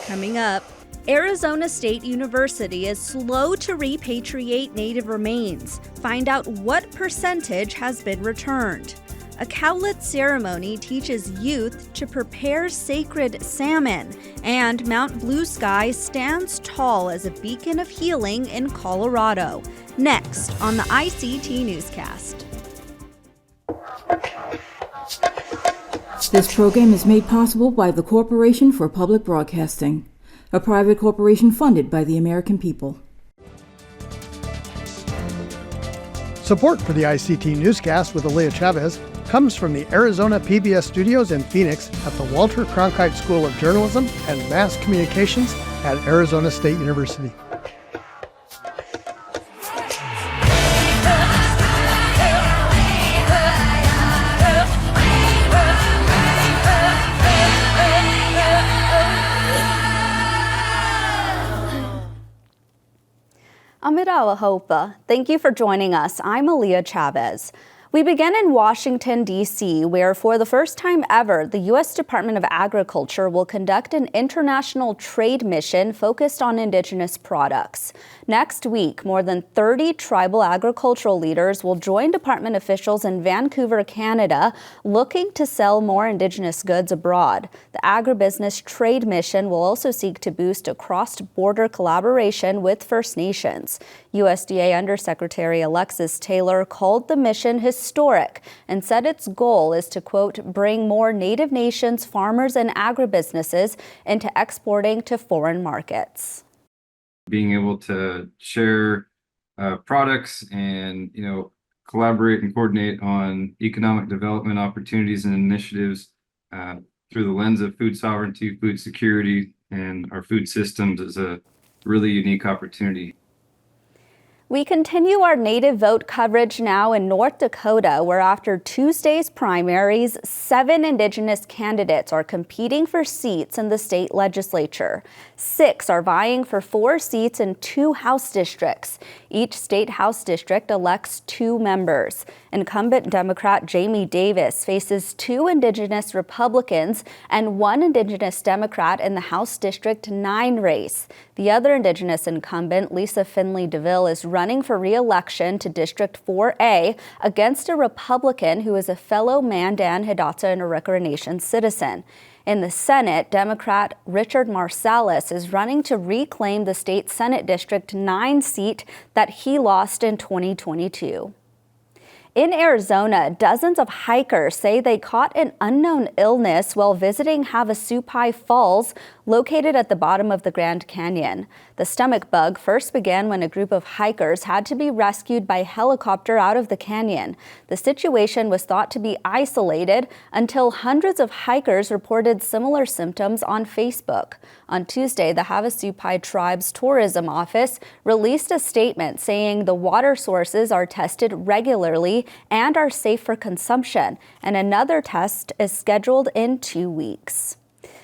Coming up, Arizona State University is slow to repatriate native remains. Find out what percentage has been returned. A Cowlitz ceremony teaches youth to prepare sacred salmon, and Mount Blue Sky stands tall as a beacon of healing in Colorado. Next on the ICT Newscast. This program is made possible by the Corporation for Public Broadcasting, a private corporation funded by the American people. Support for the ICT Newscast with Aaliyah Chavez comes from the Arizona PBS studios in Phoenix at the Walter Cronkite School of Journalism and Mass Communications at Arizona State University. Amida Hopa, thank you for joining us. I'm Aaliyah Chavez. We begin in Washington, D.C., where for the first time ever, the U.S. Department of Agriculture will conduct an international trade mission focused on Indigenous products. Next week, more than 30 tribal agricultural leaders will join department officials in Vancouver, Canada, looking to sell more Indigenous goods abroad. The agribusiness trade mission will also seek to boost a cross-border collaboration with First Nations. USDA Undersecretary Alexis Taylor called the mission historic and said its goal is to, quote, bring more Native Nations farmers and agribusinesses into exporting to foreign markets. Being able to share products and, collaborate and coordinate on economic development opportunities and initiatives through the lens of food sovereignty, food security, and our food systems is a really unique opportunity. We continue our Native vote coverage now in North Dakota, where after Tuesday's primaries, 7 Indigenous candidates are competing for seats in the state legislature. 6 are vying for 4 seats in 2 House districts. Each state House district elects 2 members. Incumbent Democrat Jamie Davis faces 2 Indigenous Republicans and 1 Indigenous Democrat in the House District 9 race. The other Indigenous incumbent, Lisa Finley DeVille, is running for re-election to District 4A against a Republican who is a fellow Mandan, Hidatsa, and Arikara Nation citizen. In the Senate, Democrat Richard Marsalis is running to reclaim the state Senate District 9 seat that he lost in 2022. In Arizona, dozens of hikers say they caught an unknown illness while visiting Havasupai Falls, located at the bottom of the Grand Canyon. The stomach bug first began when a group of hikers had to be rescued by helicopter out of the canyon. The situation was thought to be isolated until hundreds of hikers reported similar symptoms on Facebook. On Tuesday, the Havasupai Tribe's tourism office released a statement saying the water sources are tested regularly and are safe for consumption, and another test is scheduled in 2 weeks.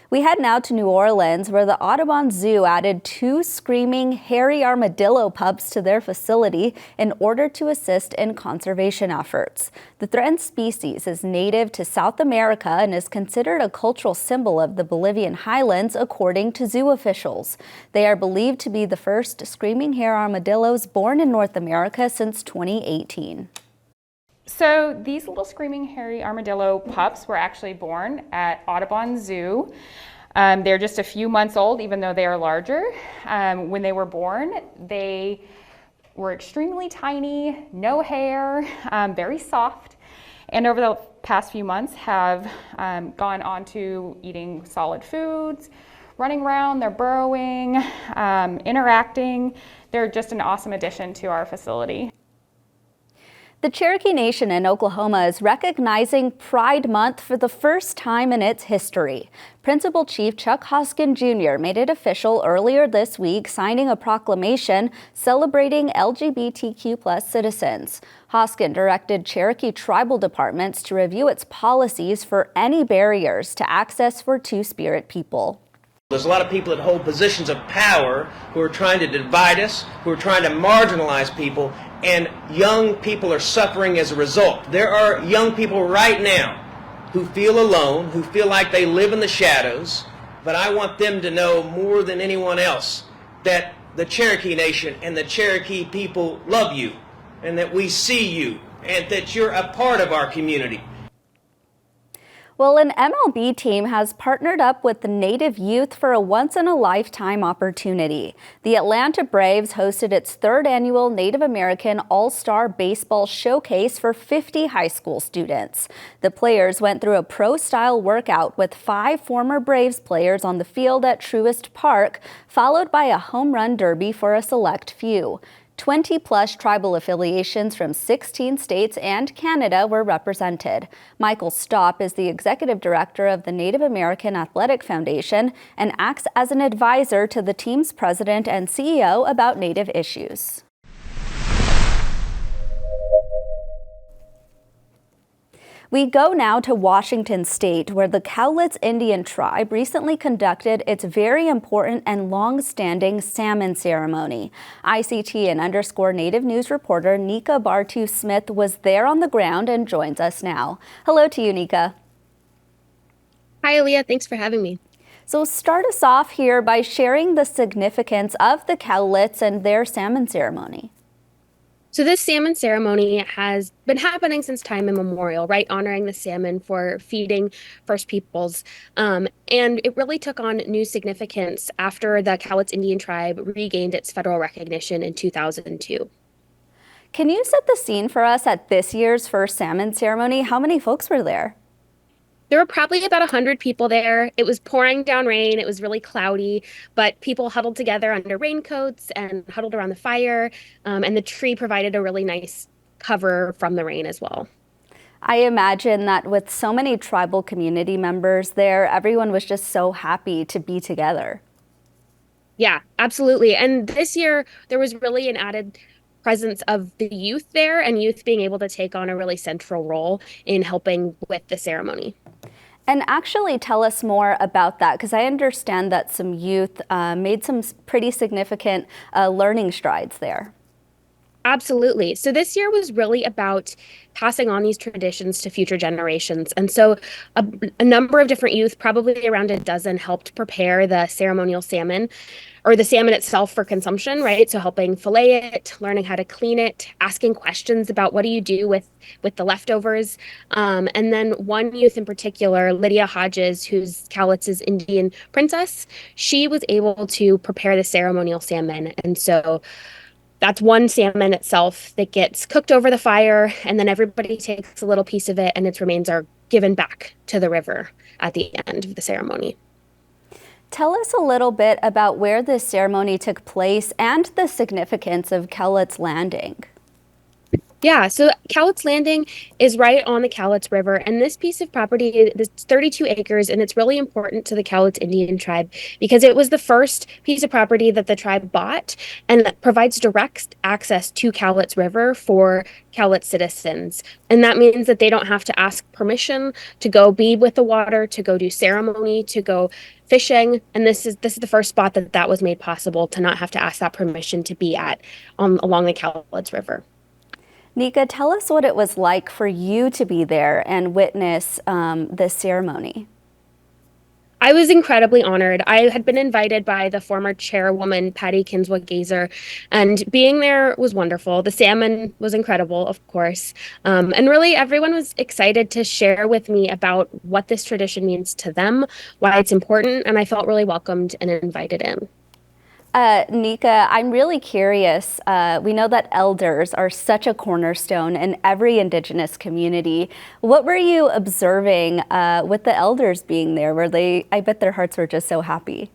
We head now to New Orleans, where the Audubon Zoo added 2 screaming hairy armadillo pups to their facility in order to assist in conservation efforts. The threatened species is native to South America and is considered a cultural symbol of the Bolivian highlands, according to zoo officials. They are believed to be the first screaming hare armadillos born in North America since 2018. So these little screaming hairy armadillo pups were actually born at Audubon Zoo. They're just a few months old, even though they are larger. When they were born, they were extremely tiny, no hair, very soft, and over the past few months have gone on to eating solid foods, running around, they're burrowing, interacting. They're just an awesome addition to our facility. The Cherokee Nation in Oklahoma is recognizing Pride Month for the first time in its history. Principal Chief Chuck Hoskin Jr. made it official earlier this week, signing a proclamation celebrating LGBTQ+ citizens. Hoskin directed Cherokee tribal departments to review its policies for any barriers to access for Two-Spirit people. There's a lot of people that hold positions of power who are trying to divide us, who are trying to marginalize people, and young people are suffering as a result. There are young people right now who feel alone, who feel like they live in the shadows, but I want them to know more than anyone else that the Cherokee Nation and the Cherokee people love you, and that we see you, and that you're a part of our community. Well, an MLB team has partnered up with the Native youth for a once-in-a-lifetime opportunity. The Atlanta Braves hosted its third annual Native American All-Star Baseball Showcase for 50 high school students. The players went through a pro-style workout with 5 former Braves players on the field at Truist Park, followed by a home run derby for a select few. 20-plus tribal affiliations from 16 states and Canada were represented. Michael Stopp is the executive director of the Native American Athletic Foundation and acts as an advisor to the team's president and CEO about Native issues. We go now to Washington State, where the Cowlitz Indian tribe recently conducted its very important and long-standing salmon ceremony. ICT and _ Native News reporter Nika Bartu-Smith was there on the ground and joins us now. Hello to you, Nika. Hi, Aaliyah. Thanks for having me. So start us off here by sharing the significance of the Cowlitz and their salmon ceremony. So this salmon ceremony has been happening since time immemorial, right? Honoring the salmon for feeding First Peoples. And it really took on new significance after the Cowlitz Indian tribe regained its federal recognition in 2002. Can you set the scene for us at this year's first salmon ceremony? How many folks were there? There were probably about 100 people there. It was pouring down rain. It was really cloudy, but people huddled together under raincoats and huddled around the fire. And the tree provided a really nice cover from the rain as well. I imagine that with so many tribal community members there, everyone was just so happy to be together. Yeah, absolutely. And this year, there was really an added presence of the youth there, and youth being able to take on a really central role in helping with the ceremony. And actually tell us more about that, because I understand that some youth made some pretty significant learning strides there. Absolutely. So this year was really about passing on these traditions to future generations. And so a number of different youth, probably around a dozen, helped prepare the ceremonial salmon, or the salmon itself, for consumption, right? So helping fillet it, learning how to clean it, asking questions about what do you do with the leftovers. And then one youth in particular, Lydia Hodges, who's Cowlitz's Indian princess, she was able to prepare the ceremonial salmon. And so that's one salmon itself that gets cooked over the fire, and then everybody takes a little piece of it, and its remains are given back to the river at the end of the ceremony. Tell us a little bit about where this ceremony took place and the significance of Cowlitz Landing. Yeah, so Cowlitz Landing is right on the Cowlitz River, and this piece of property is 32 acres, and it's really important to the Cowlitz Indian tribe because it was the first piece of property that the tribe bought, and that provides direct access to Cowlitz River for Cowlitz citizens. And that means that they don't have to ask permission to go be with the water, to go do ceremony, to go fishing. And this is the first spot that was made possible, to not have to ask that permission to be at along the Cowlitz River. Nika, tell us what it was like for you to be there and witness this ceremony. I was incredibly honored. I had been invited by the former chairwoman, Patty Kinswa-Gazer, and being there was wonderful. The salmon was incredible, of course. And really, everyone was excited to share with me about what this tradition means to them, why it's important, and I felt really welcomed and invited in. Nika, I'm really curious. We know that elders are such a cornerstone in every Indigenous community. What were you observing with the elders being there? I bet their hearts were just so happy.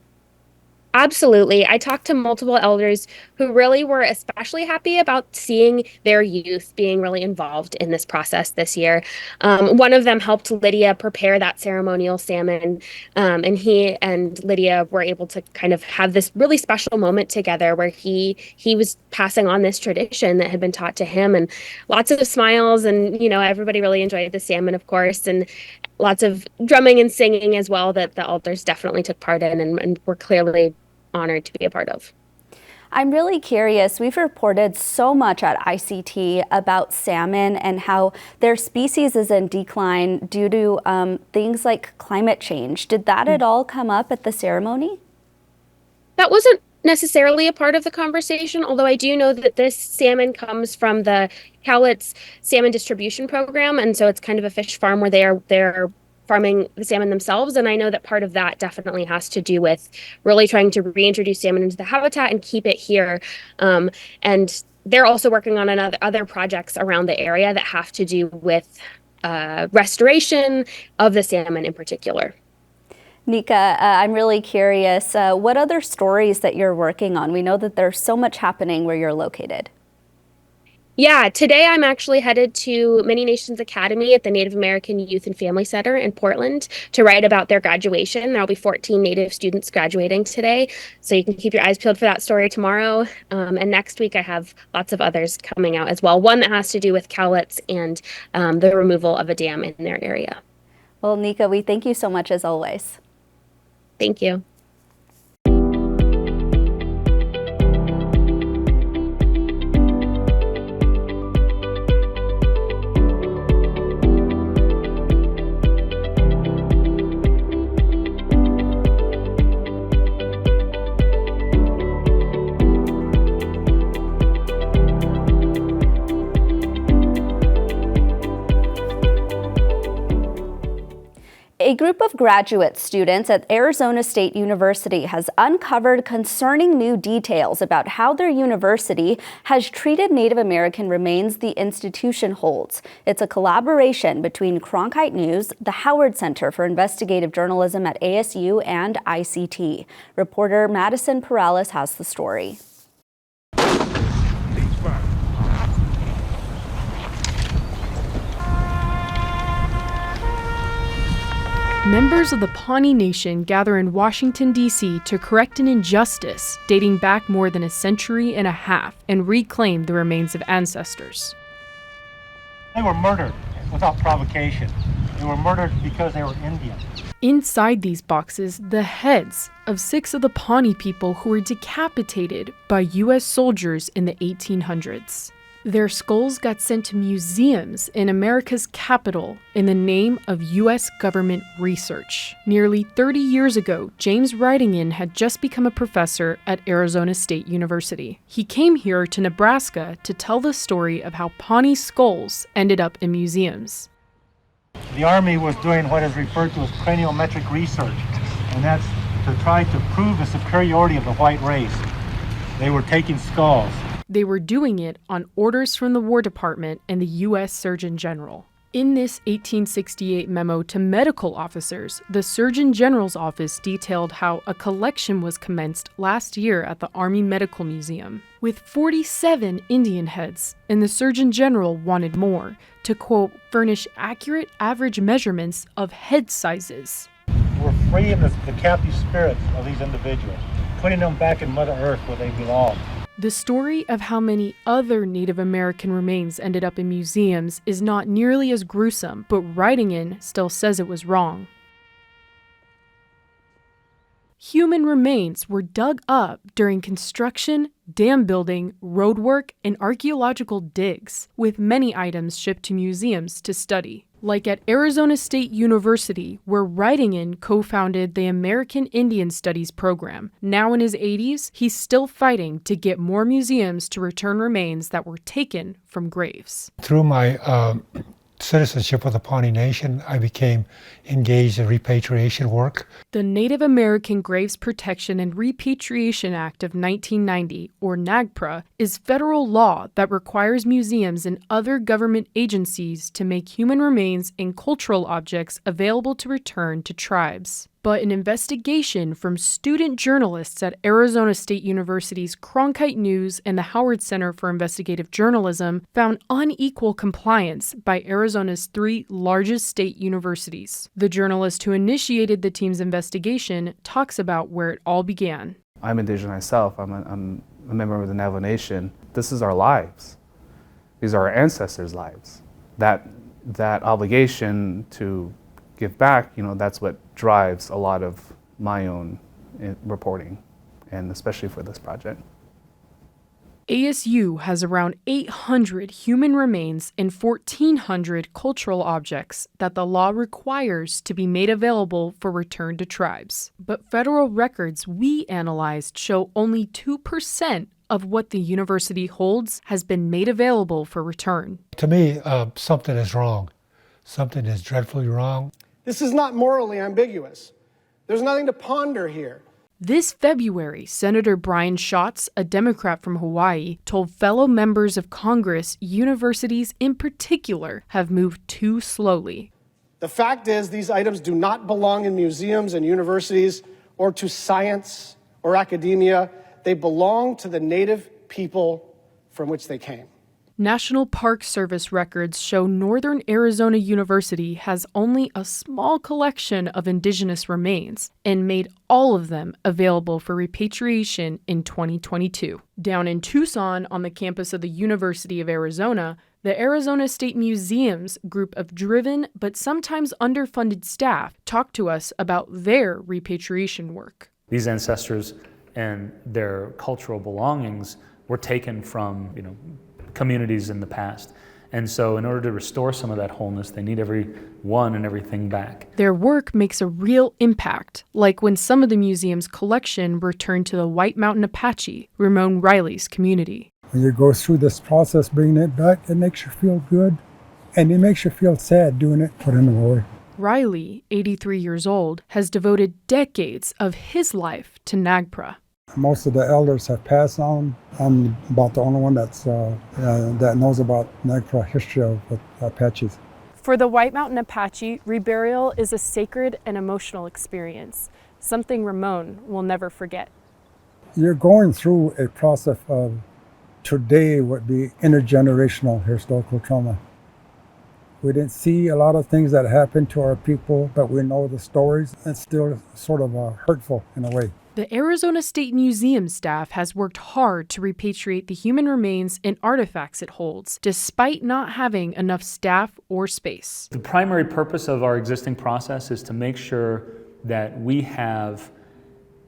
Absolutely. I talked to multiple elders who really were especially happy about seeing their youth being really involved in this process this year. One of them helped Lydia prepare that ceremonial salmon, and he and Lydia were able to kind of have this really special moment together where he was passing on this tradition that had been taught to him, and lots of smiles, and everybody really enjoyed the salmon, of course, and lots of drumming and singing as well that the elders definitely took part in and were clearly honored to be a part of. I'm really curious. We've reported so much at ICT about salmon and how their species is in decline due to things like climate change. Did that at all come up at the ceremony? That wasn't necessarily a part of the conversation, although I do know that this salmon comes from the Cowlitz salmon distribution program, and so it's kind of a fish farm where they're farming the salmon themselves. And I know that part of that definitely has to do with really trying to reintroduce salmon into the habitat and keep it here. And they're also working on other projects around the area that have to do with restoration of the salmon in particular. Nika, I'm really curious, what other stories that you're working on? We know that there's so much happening where you're located. Yeah, today I'm actually headed to Many Nations Academy at the Native American Youth and Family Center in Portland to write about their graduation. There'll be 14 Native students graduating today, so you can keep your eyes peeled for that story tomorrow. And next week I have lots of others coming out as well. One that has to do with Cowlitz and the removal of a dam in their area. Well, Nika, we thank you so much as always. Thank you. A group of graduate students at Arizona State University has uncovered concerning new details about how their university has treated Native American remains the institution holds. It's a collaboration between Cronkite News, the Howard Center for Investigative Journalism at ASU, and ICT. Reporter Madison Perales has the story. Members of the Pawnee Nation gather in Washington, D.C. to correct an injustice dating back more than a century and a half and reclaim the remains of ancestors. They were murdered without provocation. They were murdered because they were Indian. Inside these boxes, the heads of 6 of the Pawnee people who were decapitated by U.S. soldiers in the 1800s. Their skulls got sent to museums in America's capital in the name of U.S. government research. Nearly 30 years ago, James Ridingin had just become a professor at Arizona State University. He came here to Nebraska to tell the story of how Pawnee skulls ended up in museums. The Army was doing what is referred to as craniometric research, and that's to try to prove the superiority of the white race. They were taking skulls. They were doing it on orders from the War Department and the U.S. Surgeon General. In this 1868 memo to medical officers, the Surgeon General's office detailed how a collection was commenced last year at the Army Medical Museum, with 47 Indian heads, and the Surgeon General wanted more, to, quote, furnish accurate average measurements of head sizes. We're freeing the captive spirits of these individuals, putting them back in Mother Earth where they belong. The story of how many other Native American remains ended up in museums is not nearly as gruesome, but Ridingin still says it was wrong. Human remains were dug up during construction, dam building, roadwork, and archaeological digs, with many items shipped to museums to study. Like at Arizona State University, where Ridingin co-founded the American Indian Studies program. Now in his 80s, he's still fighting to get more museums to return remains that were taken from graves. Through my citizenship with the Pawnee Nation, I became engaged in repatriation work. The Native American Graves Protection and Repatriation Act of 1990, or NAGPRA, is federal law that requires museums and other government agencies to make human remains and cultural objects available to return to tribes. But an investigation from student journalists at Arizona State University's Cronkite News and the Howard Center for Investigative Journalism found unequal compliance by Arizona's 3 largest state universities. The journalist who initiated the team's investigation talks about where it all began. I'm Indigenous myself. I'm a member of the Navajo Nation. This is our lives. These are our ancestors' lives. That obligation to give back, that's what drives a lot of my own reporting, and especially for this project. ASU has around 800 human remains and 1,400 cultural objects that the law requires to be made available for return to tribes. But federal records we analyzed show only 2% of what the university holds has been made available for return. To me, something is wrong. Something is dreadfully wrong. This is not morally ambiguous. There's nothing to ponder here. This February, Senator Brian Schatz, a Democrat from Hawaii, told fellow members of Congress universities in particular have moved too slowly. The fact is, these items do not belong in museums and universities or to science or academia. They belong to the native people from which they came. National Park Service records show Northern Arizona University has only a small collection of indigenous remains and made all of them available for repatriation in 2022. Down in Tucson, on the campus of the University of Arizona, the Arizona State Museum's group of driven but sometimes underfunded staff talked to us about their repatriation work. These ancestors and their cultural belongings were taken from, communities in the past. And so in order to restore some of that wholeness, they need everyone and everything back. Their work makes a real impact, like when some of the museum's collection returned to the White Mountain Apache, Ramon Riley's community. When you go through this process, bringing it back, it makes you feel good. And it makes you feel sad doing it, putting it away. Riley, 83 years old, has devoted decades of his life to NAGPRA. Most of the elders have passed on. I'm about the only one that knows about NAGPRA history of Apaches. For the White Mountain Apache, reburial is a sacred and emotional experience, something Ramon will never forget. You're going through a process of today would be intergenerational historical trauma. We didn't see a lot of things that happened to our people, but we know the stories. It's still sort of hurtful in a way. The Arizona State Museum staff has worked hard to repatriate the human remains and artifacts it holds, despite not having enough staff or space. The primary purpose of our existing process is to make sure that we have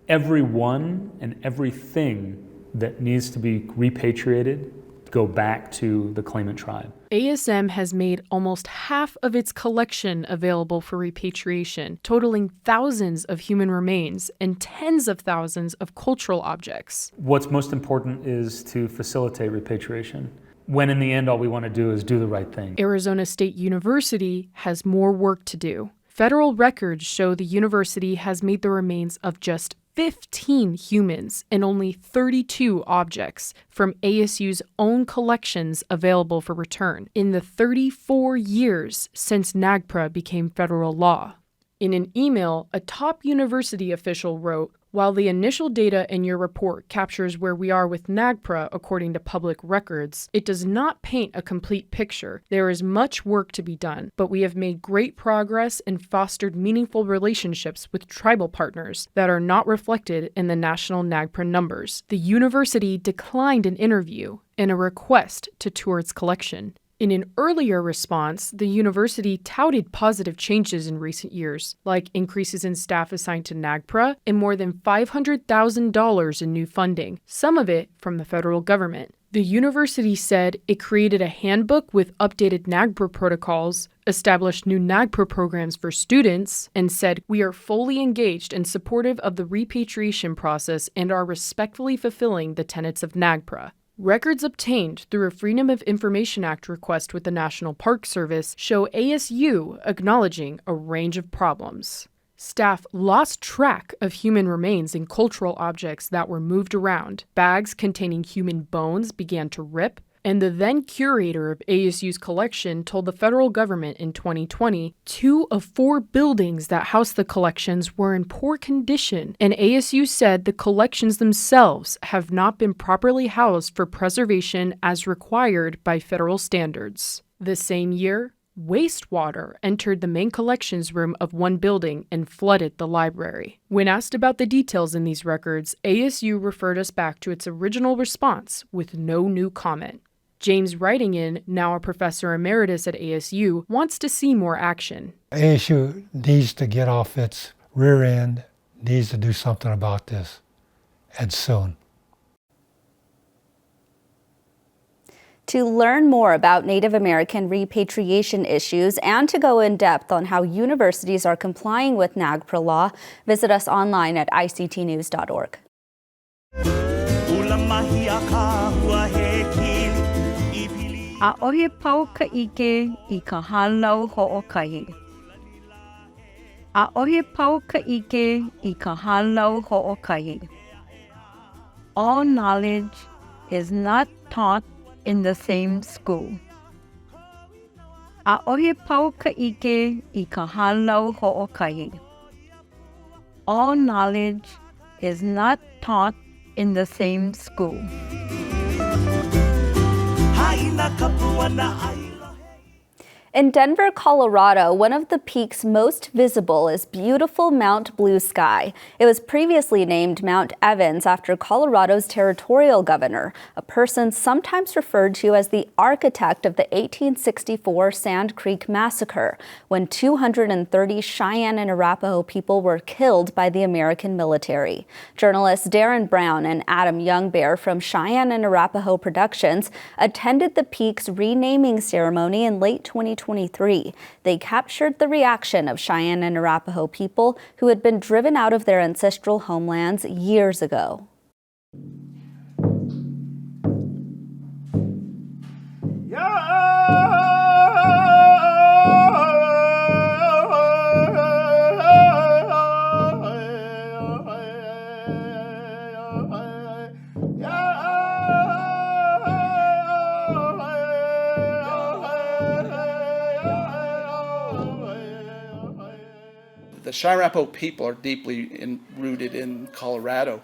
everyone and everything that needs to be repatriated go back to the claimant tribe. ASM has made almost half of its collection available for repatriation, totaling thousands of human remains and tens of thousands of cultural objects. What's most important is to facilitate repatriation, when in the end all we want to do is do the right thing. Arizona State University has more work to do. Federal records show the university has made the remains of just 15 humans and only 32 objects from ASU's own collections available for return in the 34 years since NAGPRA became federal law. In an email, a top university official wrote, "While the initial data in your report captures where we are with NAGPRA according to public records, it does not paint a complete picture. There is much work to be done, but we have made great progress and fostered meaningful relationships with tribal partners that are not reflected in the national NAGPRA numbers." The university declined an interview and a request to tour its collection. In an earlier response, the university touted positive changes in recent years, like increases in staff assigned to NAGPRA and more than $500,000 in new funding, some of it from the federal government. The university said it created a handbook with updated NAGPRA protocols, established new NAGPRA programs for students, and said, "We are fully engaged and supportive of the repatriation process and are respectfully fulfilling the tenets of NAGPRA." Records obtained through a Freedom of Information Act request with the National Park Service show ASU acknowledging a range of problems. Staff lost track of human remains and cultural objects that were moved around. Bags containing human bones began to rip, and the then curator of ASU's collection told the federal government in 2020 2 of 4 buildings that housed the collections were in poor condition, and ASU said the collections themselves have not been properly housed for preservation as required by federal standards. The same year, wastewater entered the main collections room of one building and flooded the library. When asked about the details in these records, ASU referred us back to its original response with no new comment. James Wrightington, now a professor emeritus at ASU, wants to see more action. ASU needs to get off its rear end, needs to do something about this, and soon. To learn more about Native American repatriation issues and to go in depth on how universities are complying with NAGPRA law, visit us online at ictnews.org. A ohe pau ka ike I ka halau ho'okahi. A ohe pau ka ike I ka halau ho'okahi. All knowledge is not taught in the same school. A ohe pau ka ike I ka halau ho'okahi. All knowledge is not taught in the same school. In Denver, Colorado, one of the peaks most visible is beautiful Mount Blue Sky. It was previously named Mount Evans after Colorado's territorial governor, a person sometimes referred to as the architect of the 1864 Sand Creek Massacre, when 230 Cheyenne and Arapaho people were killed by the American military. Journalists Darren Brown and Adam Youngbear from Cheyenne and Arapaho Productions attended the peak's renaming ceremony in late 2023. They captured the reaction of Cheyenne and Arapaho people who had been driven out of their ancestral homelands years ago. The Cheyenne Arapaho people are deeply rooted in Colorado.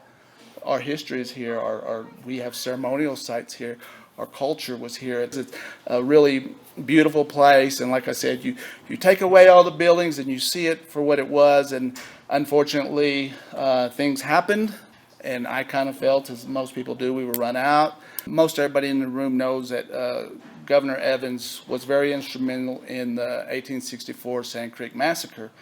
Our history is here. We have ceremonial sites here. Our culture was here. It's a really beautiful place. And like I said, you take away all the buildings and you see it for what it was. And unfortunately, things happened. And I kind of felt, as most people do, we were run out. Most everybody in the room knows that Governor Evans was very instrumental in the 1864 Sand Creek Massacre.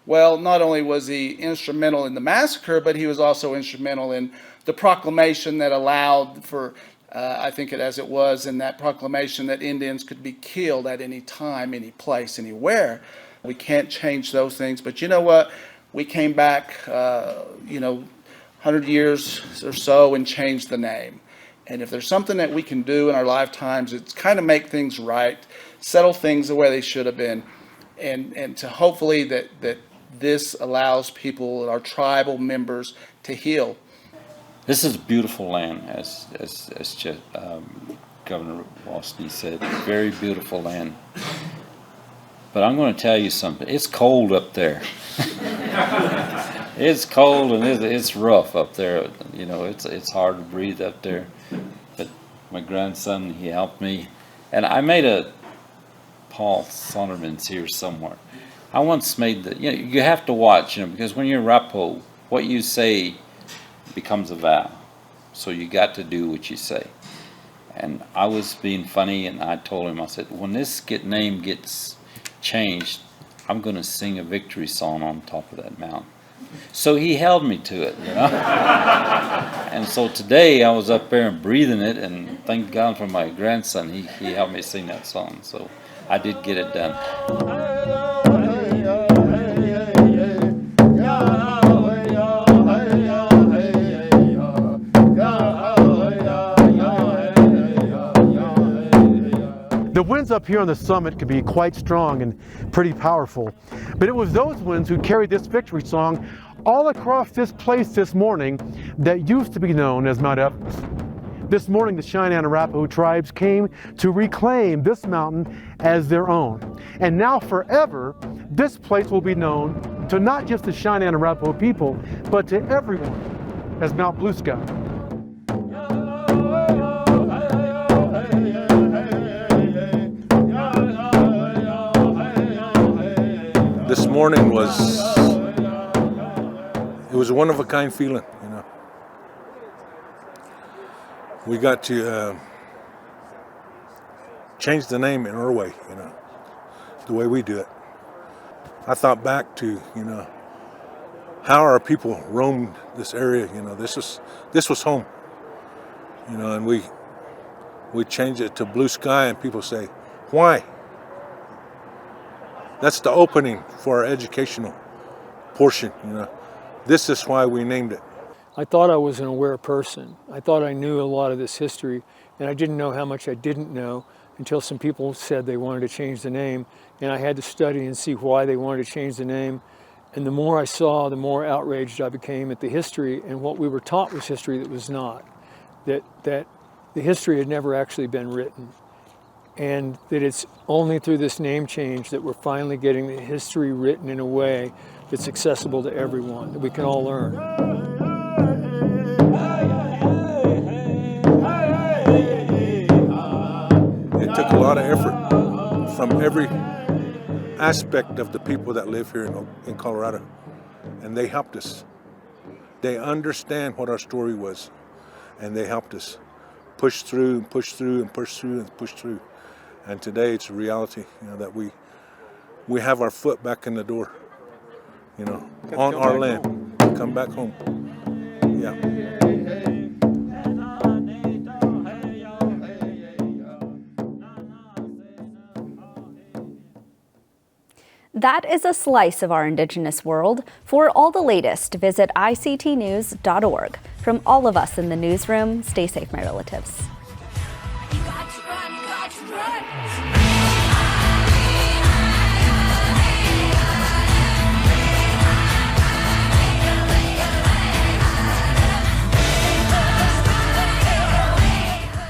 Well, not only was he instrumental in the massacre, but he was also instrumental in the proclamation that allowed for, I think as it was in that proclamation, that Indians could be killed at any time, any place, anywhere. We can't change those things, but you know what? We came back, 100 years or so and changed the name. And if there's something that we can do in our lifetimes, it's kind of make things right, settle things the way they should have been, and to hopefully that this allows people, our tribal members, to heal. This is beautiful land, as Governor Wasney said. Very beautiful land. But I'm going to tell you something. It's cold up there. It's cold and it's rough up there. You know, it's hard to breathe up there. But my grandson, he helped me, and I made Paul Sonderman's here somewhere. I once made you have to watch, because when you're Arapaho, what you say becomes a vow. So you got to do what you say. And I was being funny, and I told him, I said, when this name gets changed, I'm going to sing a victory song on top of that mountain. So he held me to it, And so today I was up there and breathing it, and thank God for my grandson. He helped me sing that song. So I did get it done. The winds up here on the summit can be quite strong and pretty powerful, but it was those winds who carried this victory song all across this place this morning that used to be known as Mount Evans. This morning, the Cheyenne and Arapaho tribes came to reclaim this mountain as their own. And now forever, this place will be known to not just the Cheyenne and Arapaho people, but to everyone as Mount Blue Sky. This morning was a one-of-a-kind feeling, We got to change the name in our way, the way we do it. I thought back to, how our people roamed this area. This was home, and we We change it to blue sky and people say, why? That's the opening for our educational portion, you know. This is why we named it. I thought I was an aware person. I thought I knew a lot of this history, and I didn't know how much I didn't know until some people said they wanted to change the name, and I had to study and see why they wanted to change the name. And the more I saw, the more outraged I became at the history, and what we were taught was history that was not. That the history had never actually been written, and that it's only through this name change that we're finally getting the history written in a way that's accessible to everyone, that we can all learn. It took a lot of effort from every aspect of the people that live here in Colorado, and they helped us. They understand what our story was, and they helped us push through and push through and push through and push through. And today it's a reality, you know, that we have our foot back in the door, you know, on our land. Come back home. Yeah. That is a slice of our Indigenous world. For all the latest, visit ictnews.org. From all of us in the newsroom, stay safe, my relatives.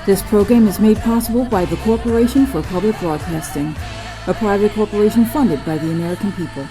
This program is made possible by the Corporation for Public Broadcasting, a private corporation funded by the American people.